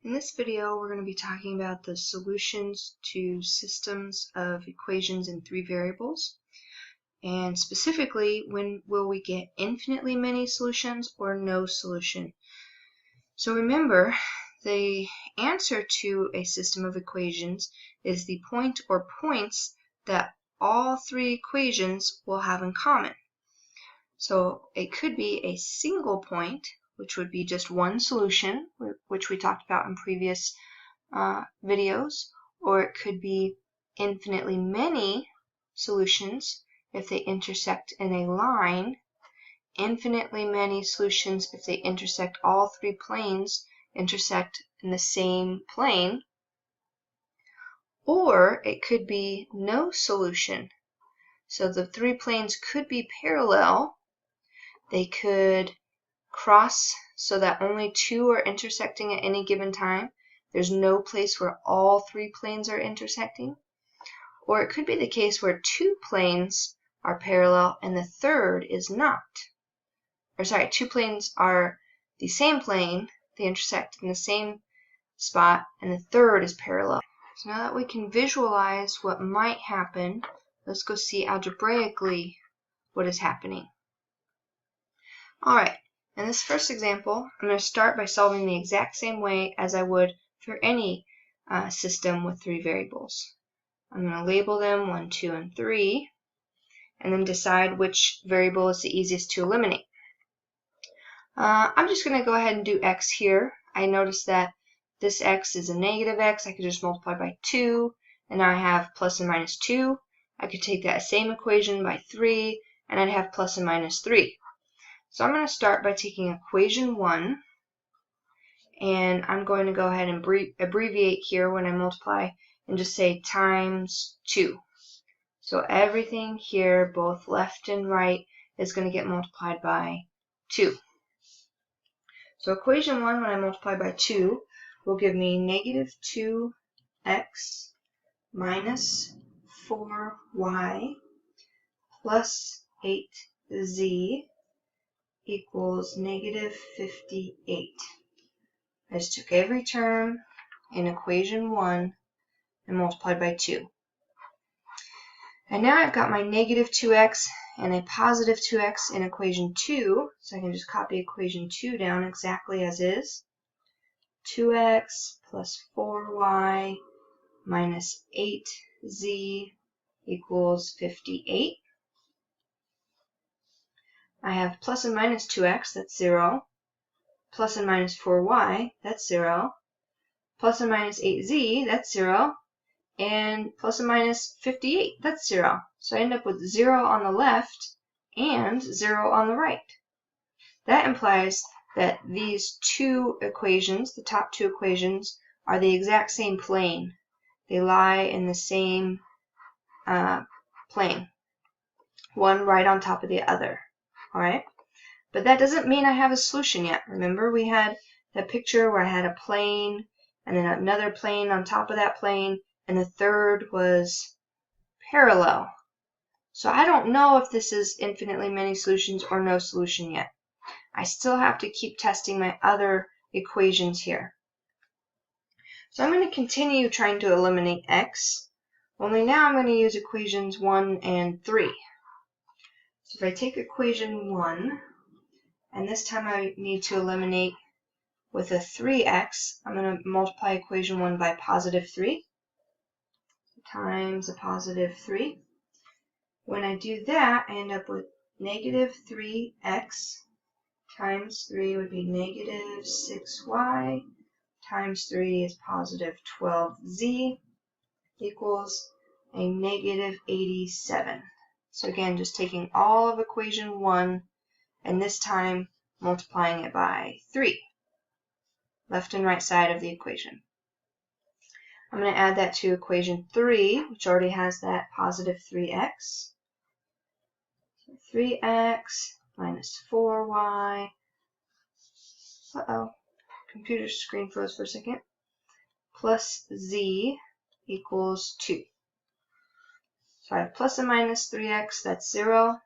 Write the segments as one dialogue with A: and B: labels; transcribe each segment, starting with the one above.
A: In this video, we're going to be talking about the solutions to systems of equations in three variables. And specifically, when will we get infinitely many solutions or no solution? So remember, the answer to a system of equations is the point or points that all three equations will have in common. So it could be a single point, which would be just one solution, which we talked about in previous videos, or it could be infinitely many solutions if they intersect in a line, infinitely many solutions if they intersect all three planes, intersect in the same plane, or it could be no solution. So the three planes could be parallel. They could cross so that only two are intersecting at any given time. There's no place where all three planes are intersecting. Or it could be the case where two planes are parallel and the third is not. Or sorry, two planes are the same plane, they intersect in the same spot, and the third is parallel. So now that we can visualize what might happen, let's go see algebraically what is happening. Alright, in this first example, I'm going to start by solving the exact same way as I would for any system with three variables. I'm going to label them 1, 2, and 3, and then decide which variable is the easiest to eliminate. I'm just going to go ahead and do x here. I noticed that this x is a negative x. I could just multiply by 2, and now I have plus and minus 2. I could take that same equation by 3, and I'd have plus and minus 3. So I'm going to start by taking equation 1, and I'm going to go ahead and abbreviate here when I multiply and just say times 2. So everything here, both left and right, is going to get multiplied by 2. So equation 1, when I multiply by 2, will give me negative 2x minus 4y plus 8z equals negative 58. I just took every term in equation 1 and multiplied by 2. And now I've got my negative 2x and a positive 2x in equation 2, so I can just copy equation 2 down exactly as is. 2x plus 4y minus 8z equals 58. I have plus and minus 2x, that's 0. Plus and minus 4y, that's 0. Plus and minus 8z, that's 0. And plus and minus 58, that's 0. So I end up with 0 on the left and 0 on the right. That implies that these two equations, the top two equations, are the exact same plane. They lie in the same plane, one right on top of the other. Alright? But that doesn't mean I have a solution yet. Remember, we had that picture where I had a plane and then another plane on top of that plane, and the third was parallel. So I don't know if this is infinitely many solutions or no solution yet. I still have to keep testing my other equations here. So I'm going to continue trying to eliminate x, only now I'm going to use equations 1 and 3. So if I take equation 1, and this time I need to eliminate with a 3x, I'm going to multiply equation 1 by positive 3 times a positive 3. When I do that, I end up with negative 3x times 3 would be negative 6y times 3 is positive 12z equals a negative 87. So again, just taking all of equation 1 and this time multiplying it by 3, left and right side of the equation. I'm going to add that to equation 3, which already has that positive 3x. So 3x minus 4y. Uh-oh, computer screen froze for a second. Plus z equals 2. So I have plus and minus 3x, that's 0.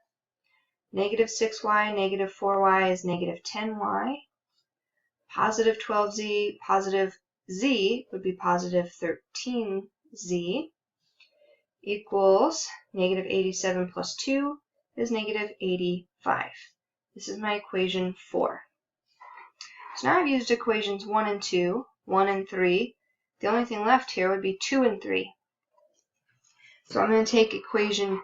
A: Negative 6y, negative 4y is negative 10y. Positive 12z, positive z would be positive 13z equals negative 87 plus 2 is negative 85. This is my equation 4. So now I've used equations 1 and 2, 1 and 3. The only thing left here would be 2 and 3. So I'm going to take equation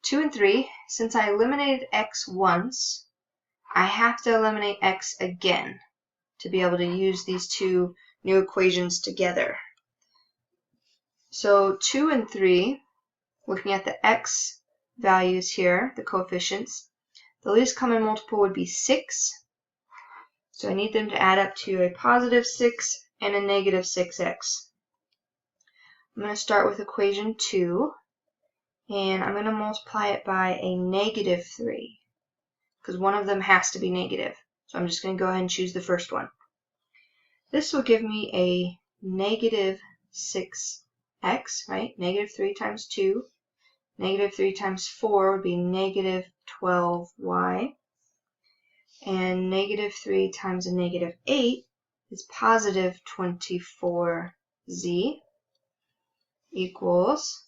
A: 2 and 3. Since I eliminated x once, I have to eliminate x again to be able to use these two new equations together. So 2 and 3, looking at the x values here, the coefficients, the least common multiple would be 6. So I need them to add up to a positive 6 and a negative 6x. I'm going to start with equation 2, and I'm going to multiply it by a negative 3, because one of them has to be negative. So I'm just going to go ahead and choose the first one. This will give me a negative 6x, right? Negative 3 times 2. Negative 3 times 4 would be negative 12y. And negative 3 times a negative 8 is positive 24z equals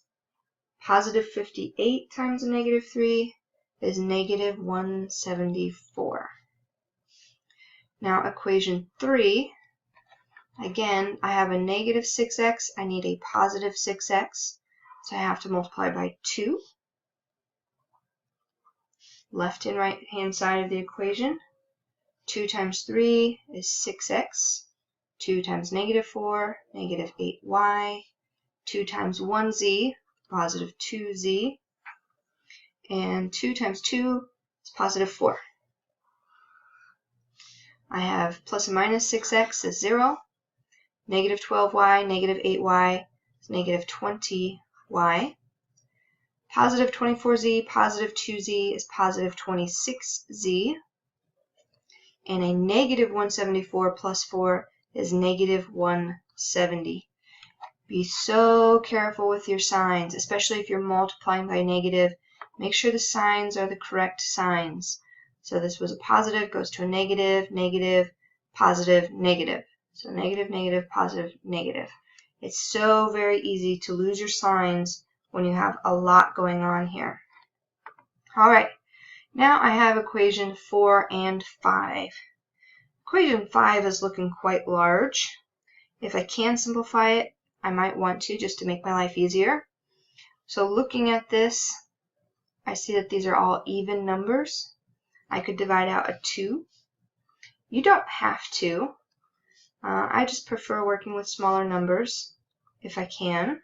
A: positive 58 times a negative 3 is negative 174. Now equation 3, again, I have a negative 6x, I need a positive 6x, so I have to multiply by 2. Left and right hand side of the equation. 2 times 3 is 6x. 2 times negative 4, negative 8y. 2 times 1z, positive 2z. And 2 times 2 is positive 4. I have plus and minus 6x is 0. Negative 12y, negative 8y is negative 20y. Positive 24z, positive 2z is positive 26z. And a negative 174 plus 4 is negative 170. Be so careful with your signs, especially if you're multiplying by negative. Make sure the signs are the correct signs. So this was a positive, goes to a negative, negative, positive, negative. So negative, negative, positive, negative. It's so very easy to lose your signs when you have a lot going on here. Alright, now I have equation 4 and 5. Equation 5 is looking quite large. If I can simplify it, I might want to, just to make my life easier. So looking at this, I see that these are all even numbers. I could divide out a 2. You don't have to. I just prefer working with smaller numbers if I can.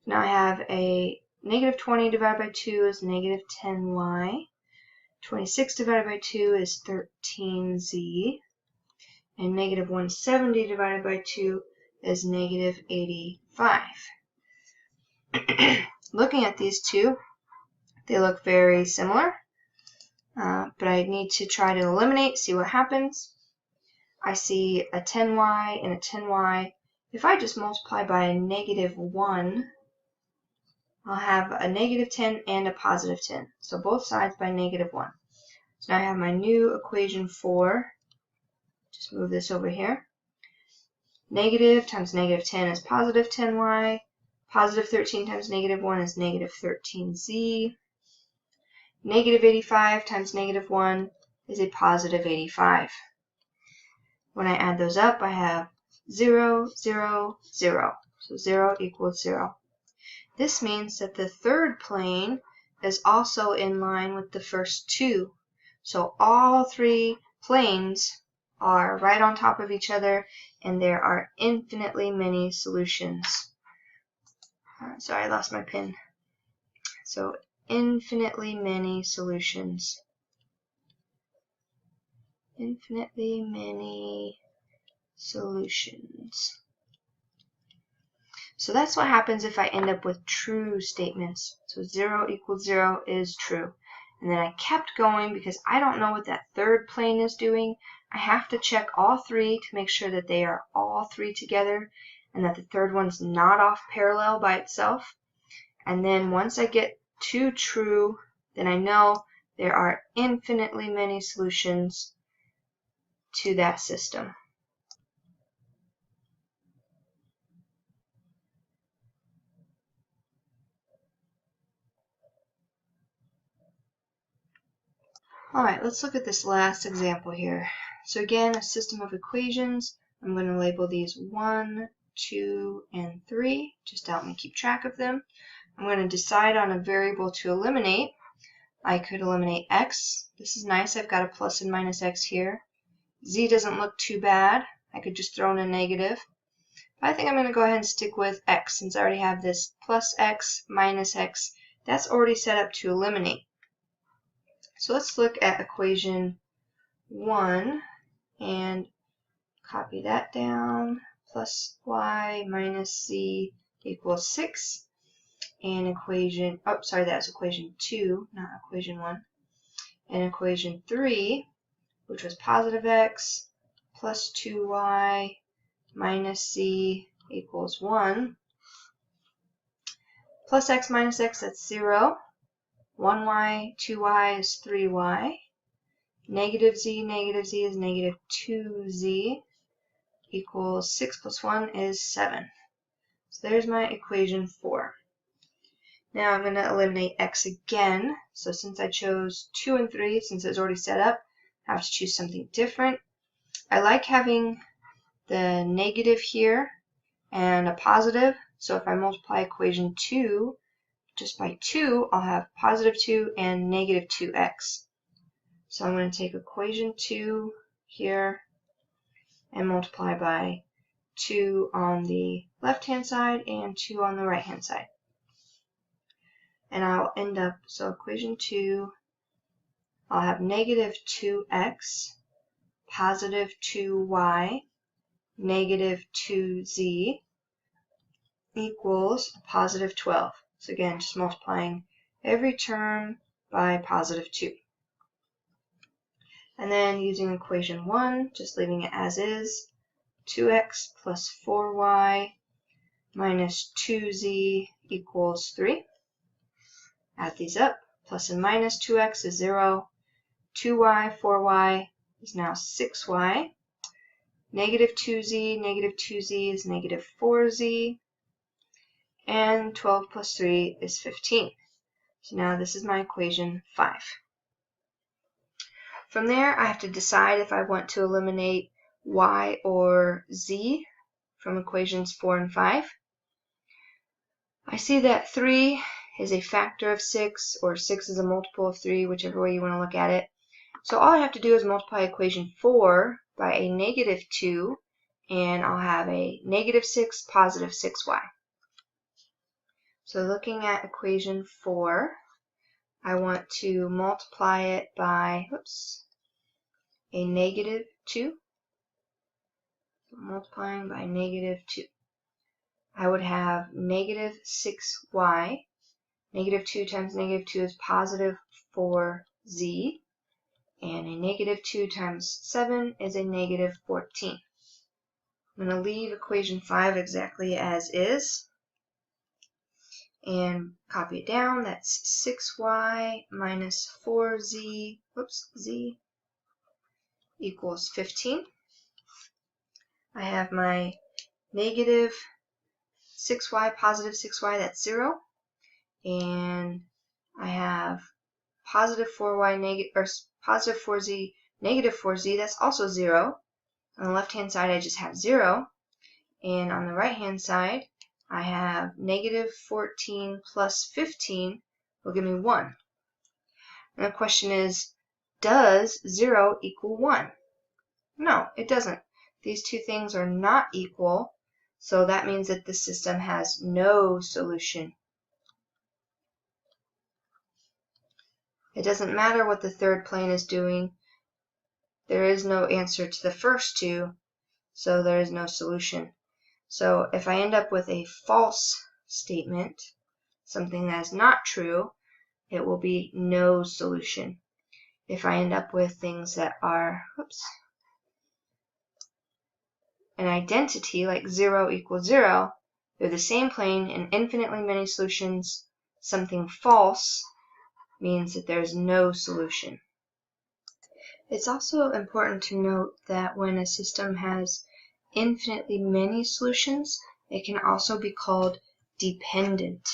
A: Now I have a negative 20 divided by 2 is negative 10y. 26 divided by 2 is 13z. And negative 170 divided by 2 is negative 85. Looking at these two, they look very similar. But I need to try to eliminate, see what happens. I see a 10y and a 10y. If I just multiply by a negative 1, I'll have a negative 10 and a positive 10. So both sides by negative 1. So now I have my new equation 4. Just move this over here. Negative times negative 10 is positive 10y. Positive 13 times negative 1 is negative 13z. Negative 85 times negative 1 is a positive 85. When I add those up, I have 0, 0, 0. So 0 equals 0. This means that the third plane is also in line with the first two. So all three planes are right on top of each other, and there are infinitely many solutions. Sorry, I lost my pen. So infinitely many solutions. Infinitely many solutions. So that's what happens if I end up with true statements. So 0 equals 0 is true. And then I kept going because I don't know what that third plane is doing. I have to check all three to make sure that they are all three together and that the third one's not off parallel by itself. And then once I get to true, then I know there are infinitely many solutions to that system. Alright, let's look at this last example here. So again, a system of equations. I'm going to label these 1, 2, and 3, just to help me keep track of them. I'm going to decide on a variable to eliminate. I could eliminate x. This is nice. I've got a plus and minus x here. Z doesn't look too bad. I could just throw in a negative. But I think I'm going to go ahead and stick with x since I already have this plus x minus x. That's already set up to eliminate. So let's look at equation 1 and copy that down. Plus y minus z equals 6. And equation, oh, sorry, that was equation 2, not equation 1. And equation 3, which was positive x plus 2y minus z equals 1. Plus x minus x, that's 0. 1y, 2y is 3y. Negative z is negative 2z equals 6 plus 1 is 7. So there's my equation 4. Now I'm going to eliminate x again. So since I chose 2 and 3, since it's already set up, I have to choose something different. I like having the negative here and a positive. So if I multiply equation 2 just by 2, I'll have positive 2 and negative 2x. So I'm going to take equation 2 here and multiply by 2 on the left-hand side and 2 on the right-hand side. And I'll end up, so equation 2, I'll have negative 2x, positive 2y, negative 2z equals positive 12. So again, just multiplying every term by positive 2. And then using equation 1, just leaving it as is, 2x plus 4y minus 2z equals 3. Add these up. Plus and minus 2x is 0. 2y, 4y is now 6y. Negative 2z is negative 4z. And 12 plus 3 is 15. So now this is my equation 5. From there, I have to decide if I want to eliminate y or z from equations 4 and 5. I see that 3 is a factor of 6, or 6 is a multiple of 3, whichever way you want to look at it. So all I have to do is multiply equation 4 by a negative 2, and I'll have a negative 6, positive 6y. So looking at equation 4, I want to multiply it by, a negative 2. So multiplying by negative 2. I would have negative 6y. Negative 2 times negative 2 is positive 4z. And a negative 2 times 7 is a negative 14. I'm going to leave equation 5 exactly as is and copy it down. That's 6y minus 4z, z equals 15. I have my negative 6y, positive 6y, that's 0. And I have positive 4y, positive 4z, negative 4z, that's also 0. On the left-hand side, I just have 0. And on the right-hand side, I have negative 14 plus 15 will give me 1. And the question is, does 0 equal 1? No, it doesn't. These two things are not equal, so that means that the system has no solution. It doesn't matter what the third plane is doing. There is no answer to the first two, so there is no solution. So if I end up with a false statement, something that is not true, it will be no solution. If I end up with things that are, an identity, like 0 equals 0, they're the same plane and infinitely many solutions. Something false means that there's no solution. It's also important to note that when a system has infinitely many solutions, it can also be called dependent.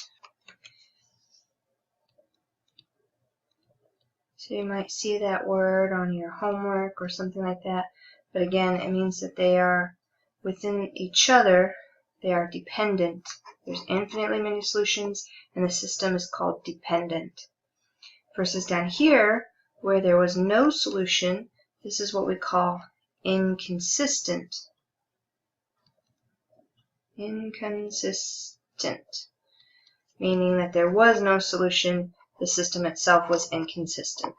A: So you might see that word on your homework or something like that. But again, it means that they are within each other. They are dependent. There's infinitely many solutions, and the system is called dependent. Versus down here, where there was no solution, this is what we call inconsistent. Inconsistent, meaning that there was no solution, the system itself was inconsistent.